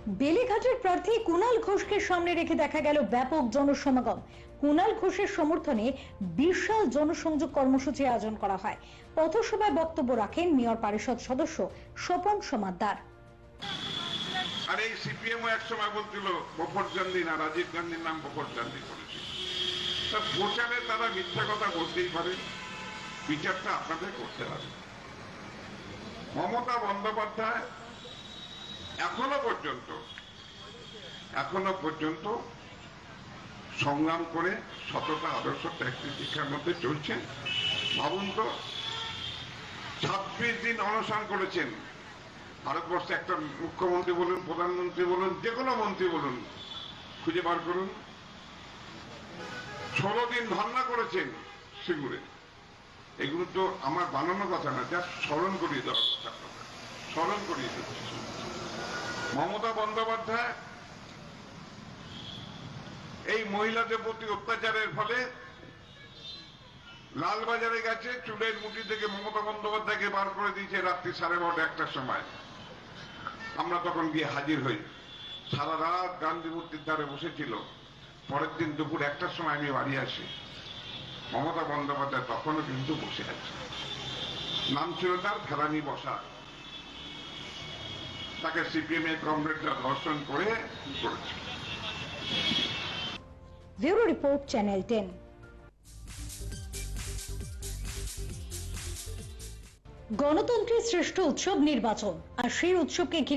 বেলেঘাটের প্রার্থী কুণাল ঘোষকে সামনে রেখে দেখা গেল ব্যাপক জনসমাগম। কুণাল ঘোষের সমর্থনে বিশাল জনসংযোগ কর্মসূচি আয়োজন করা হয়। পথসভায় বক্তব্য রাখেন মেয়র পরিষদ সদস্য স্বপন সমাদ্দার। আর এই সিপিএম এক সময় বলছিল বফর চান্দি না, রাজীব গান্ধীর নাম বফর চান্দি করেছে। তা প্রচারে তারা মিথ্যা কথা বলতেই পারে, বিচারটা আপনাদের করতে হবে। মমতা বন্দ্যোপাধ্যায় এখনো পর্যন্ত সংগ্রাম করে সততা আদর্শ ট্যাক্সি শিক্ষার মধ্যে চলছেন। ভাবুন তো, 26 দিন অনশন করেছেন। ভারতবর্ষে একটা মুখ্যমন্ত্রী বলুন, প্রধানমন্ত্রী বলুন, যে কোনো মন্ত্রী বলুন, খুঁজে বার করুন। 16 দিন ধর্ণা করেছেন সিঙ্গুরে। এগুলো তো আমার বানানো কথা না, যা স্মরণ করিয়ে দেওয়ার কথা, স্মরণ করিয়ে দিচ্ছে। মমতা বন্দ্যোপাধ্যায় এই মহিলাদের প্রতি অত্যাচারের ফলে লালবাজারে গেছে, চুলের মুঠি থেকে মমতা বন্দ্যোপাধ্যায়কে বার করে দিয়েছে রাত্রি 12:30-1টার সময়। আমরা তখন গিয়ে হাজির হই। সারা রাত গান্ধী মূর্তির ধারে বসেছিল। পরের দিন দুপুর 1টার সময় আমি বাড়ি আসি। মমতা বন্দ্যোপাধ্যায় তখনও কিন্তু বসে আছে। নাম ছিল তার ফেরানি বসা। তাকে সিপিএম এর কমরেডরা ধর্ষণ করে করেছে। Bureau report, channel 10। গণতন্ত্রের শ্রেষ্ঠ উৎসব নির্বাচন, আর সেই উৎসবকে ঘিরে